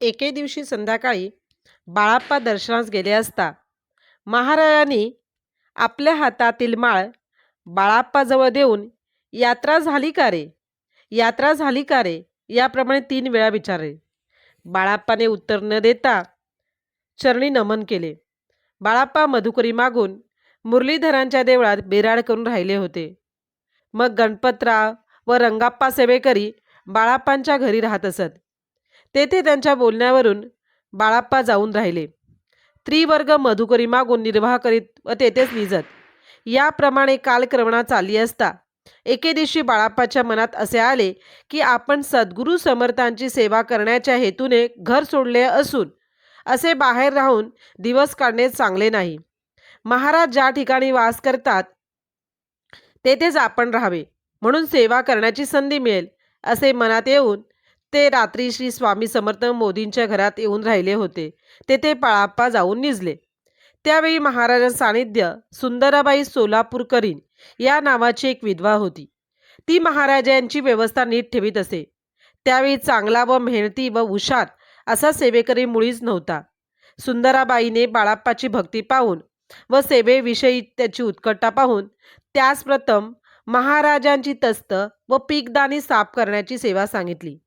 एके दिवशी संध्याकाळी बाळाप्पा दर्शनास गेले असता महाराजांनी आपल्या हातातील माळ बाळाप्पाजवळ देऊन यात्रा झाली का रे, यात्रा झाली का रे, याप्रमाणे 3 वेळा विचारले. बाळाप्पाने उत्तर न देता चरणी नमन केले. बाळाप्पा मधुकरी मागून मुरलीधरांच्या देवळात बेराड करून राहिले होते. मग गणपतराव व रंगाप्पा सेवेकरी बाळाप्पांच्या घरी राहत असत. तेथे त्यांच्या बोलण्यावरून बाळाप्पा जाऊन राहिले. त्रिवर्ग मधुकरी मागून निर्वाह करीत व तेथेच निजत. याप्रमाणे कालक्रमणा चालली असता एके दिवशी बाळाप्पाच्या मनात असे आले की आपण सद्गुरू समर्थांची सेवा करण्याच्या हेतूने घर सोडले असून असे बाहेर राहून दिवस काढणे चांगले नाही. महाराज ज्या ठिकाणी वास करतात तेथेच आपण राहावे, म्हणून सेवा करण्याची संधी मिळेल असे मनात येऊन ते रात्री श्री स्वामी समर्थ मोदींच्या घरात येऊन राहिले होते. तेथे बाळाप्पा जाऊन निजले. त्यावेळी महाराजांचे सानिध्य सुंदराबाई सोलापूरकरीण या नावाची एक विधवा होती. ती महाराजांची व्यवस्था नीट ठेवीत असे. त्यावेळी चांगला व मेहनती व हुशार असा सेवेकरी मुळीच नव्हता. सुंदराबाईने बाळाप्पाची भक्ती पाहून व सेवेविषयी त्याची उत्कटता पाहून त्यास प्रथम महाराजांची तस्त व पीकदाणी साफ करण्याची सेवा सांगितली.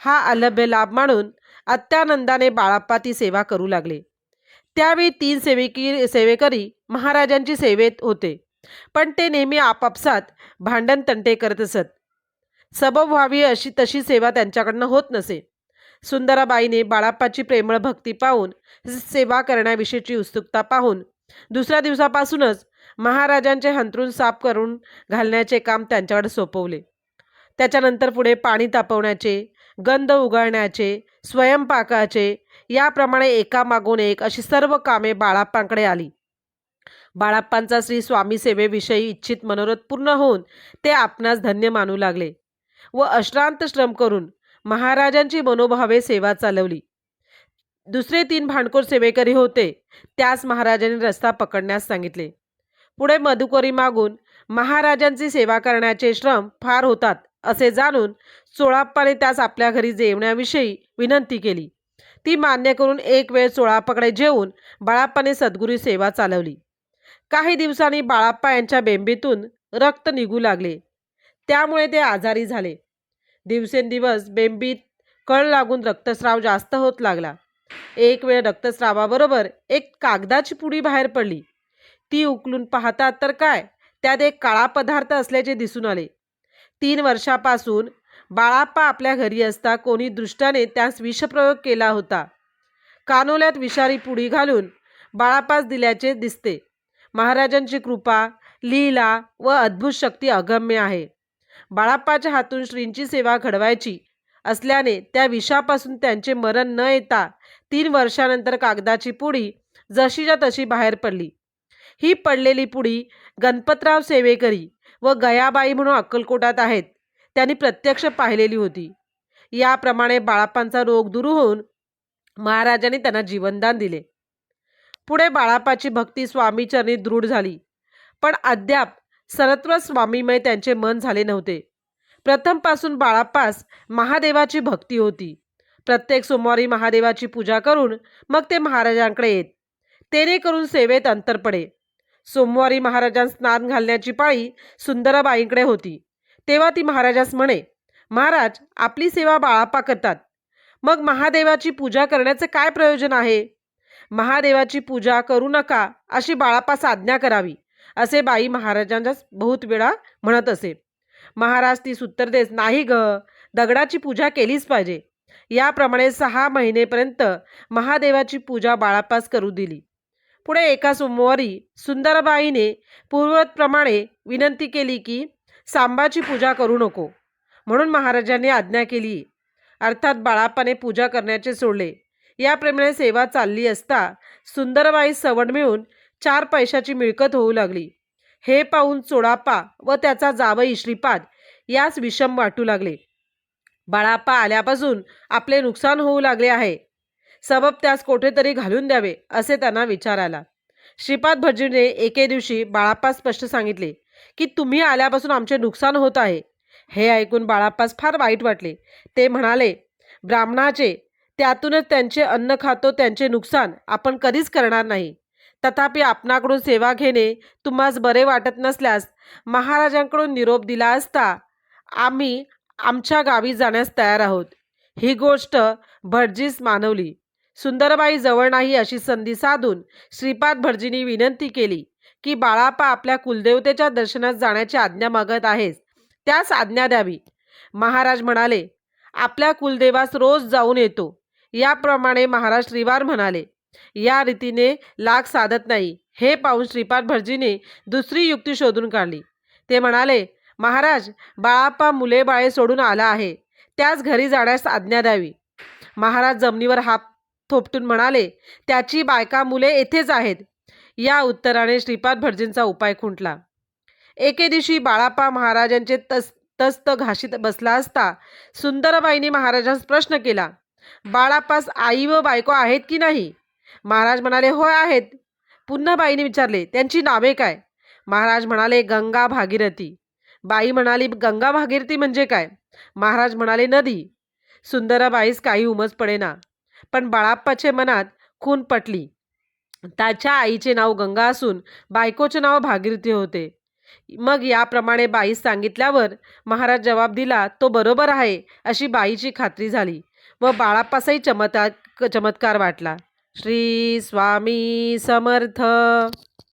हा अलभ्य लाभ मानून अत्यानंदाने बाळाप्पा ती सेवा करू लागले. त्यावेळी 3 सेवेकरी महाराजांची सेवेत होते, पण ते नेहमी आपापसात भांडण तंटे करत असत. सबब व्हावी अशी तशी सेवा त्यांच्याकडनं होत नसे. सुंदराबाईने बाळाप्पाची प्रेमळ भक्ती पाहून सेवा करण्याविषयीची उत्सुकता पाहून दुसऱ्या दिवसापासूनच महाराजांचे अंथरूण साफ करून घालण्याचे काम त्यांच्याकडे सोपवले. त्याच्यानंतर पुढे पाणी तापवण्याचे, गंध उगाळण्याचे, स्वयंपाकाचे, याप्रमाणे एकामागून एक अशी सर्व कामे बाळाप्पांकडे आली. बाळाप्पांचा श्री स्वामी सेवेविषयी इच्छित मनोरथ पूर्ण होऊन ते आपणास धन्य मानू लागले व अश्रांत श्रम करून महाराजांची मनोभावे सेवा चालवली. दुसरे 3 भांडखोर सेवेकरी होते, त्यास महाराजांनी रस्ता पकडण्यास सांगितले. पुढे मधुकरी मागून महाराजांची सेवा करण्याचे श्रम फार होतात असे जाणून चोळाप्पाने त्यास आपल्या घरी जेवण्याविषयी विनंती केली. ती मान्य करून एक वेळ चोळाप्पाकडे जेवून बाळाप्पाने सद्गुरू सेवा चालवली. काही दिवसांनी बाळाप्पा यांच्या बेंबीतून रक्त निघू लागले. त्यामुळे ते आजारी झाले. दिवसेंदिवस बेंबीत कळ लागून रक्तस्राव जास्त होत लागला. एक वेळ रक्तस्रावाबरोबर एक कागदाची पुडी बाहेर पडली. ती उकलून पाहतात तर काय, त्यात एक काळा पदार्थ असल्याचे दिसून आले. 3 वर्षापासून बाळाप्पा आपल्या घरी असता कोणी दृष्टाने त्यास विषप्रयोग केला होता. कानोल्यात विषारी पुडी घालून बाळाप्पास दिल्याचे दिसते. महाराजांची कृपा, लीला व अद्भुत शक्ती अगम्य आहे. बाळाप्पाच्या हातून श्रींची सेवा घडवायची असल्याने त्या विषापासून त्यांचे मरण न येता 3 वर्षानंतर कागदाची पुडी जशीच्या तशी बाहेर पडली. ही पडलेली पुडी गणपतराव सेवेकरी व गयाबाई म्हणून अक्कलकोटात आहेत, त्यांनी प्रत्यक्ष पाहिलेली होती. याप्रमाणे बाळाप्पांचा रोग दूर होऊन महाराजांनी त्यांना जीवनदान दिले. पुढे बाळाप्पाची भक्ती स्वामीचरणी दृढ झाली, पण अद्याप सर्वत्र स्वामीमय त्यांचे मन झाले नव्हते. प्रथमपासून बाळाप्पास महादेवाची भक्ती होती. प्रत्येक सोमवारी महादेवाची पूजा करून मग ते महाराजांकडे येत. तेने करून सेवेत अंतर पडे. सोमवारी महाराजांस स्नान घालण्याची पाळी सुंदराबाईंकडे होती. तेव्हा ती महाराजास म्हणे, महाराज आपली सेवा बाळाप्पा करतात, मग महादेवाची पूजा करण्याचे काय प्रयोजन आहे? महादेवाची पूजा करू नका अशी बाळाप्पास आज्ञा करावी, असे बाई महाराजांच्यास बहुत वेळा म्हणत असे. महाराज तीस उत्तर देस, नाही ग, दगडाची पूजा केलीच पाहिजे. याप्रमाणे 6 महिनेपर्यंत महादेवाची पूजा बाळाप्पास करू दिली. पुढे एका सोमवारी सुंदराबाईने पूर्वप्रमाणे विनंती केली की सांबाची पूजा करू नको, म्हणून महाराजांनी आज्ञा केली. अर्थात बाळाप्पाने पूजा करण्याचे सोडले. याप्रमाणे सेवा चालली असता सुंदराबाई सवड मिळून 4 पैशाची मिळकत होऊ लागली. हे पाहून चोळाप्पा व त्याचा जावई श्रीपाद यास विषम वाटू लागले. बाळाप्पा आल्यापासून आपले नुकसान होऊ लागले आहे, सबब त्यास कोठेतरी घालून द्यावे असे त्यांना विचार आला. श्रीपाद भटजीने एके दिवशी बाळाप्पास स्पष्ट सांगितले की तुम्ही आल्यापासून आमचे नुकसान होत आहे. हे ऐकून बाळाप्पास फार वाईट वाटले. ते म्हणाले, ब्राह्मणाचे त्यातूनच त्यांचे अन्न खातो, त्यांचे नुकसान आपण कधीच करणार नाही. तथापि आपणाकडून सेवा घेणे तुम्हास बरे वाटत नसल्यास महाराजांकडून निरोप दिला असता आम्ही आमच्या गावी जाण्यास तयार आहोत. ही गोष्ट भटजीस मानवली. सुंदरबाई जवळ नाही अशी संधी साधून श्रीपाद भटजींनी विनंती केली की बाळाप्पा आपल्या कुलदेवतेच्या दर्शनास जाण्याची आज्ञा मागत आहेस, त्यास आज्ञा द्यावी. महाराज म्हणाले, आपल्या कुलदेवास रोज जाऊन येतो. याप्रमाणे महाराज श्रीवार म्हणाले. या रीतीने लाग साधत नाही हे पाहून श्रीपाद भटजीने दुसरी युक्ती शोधून काढली. ते म्हणाले, महाराज, बाळाप्पा मुले बाळे सोडून आला आहे, त्याच घरी जाण्यास आज्ञा द्यावी. महाराज जमिनीवर हात थोपटून म्हणाले, त्याची बायका मुले येथेच आहेत. या उत्तराने श्रीपाद भटजींचा उपाय खुंटला. एके दिवशी बाळाप्पा महाराजांचे तस्त घाशीत बसला असता सुंदरबाईंनी महाराजांस प्रश्न केला, बाळाप्पास आई व बायको आहेत की नाही? महाराज म्हणाले, होय आहेत. पुन्हा बाईने विचारले, त्यांची नावे काय? महाराज म्हणाले, गंगा भागीरथी. बाई म्हणाली, गंगा भागीरथी म्हणजे काय? महाराज म्हणाले, नदी. सुंदराबाईस काही उमज पडेना, पण बाळाप्पाचे मनात खून पटली. त्याच्या आईचे नाव गंगा असून बायकोचे नाव भागीरथी होते. मग याप्रमाणे बाईस सांगितल्यावर महाराज जवाब दिला, तो बरोबर आहे अशी बाईची खात्री झाली व बाळाप्पासही चमत्कार वाटला. श्री स्वामी समर्थ.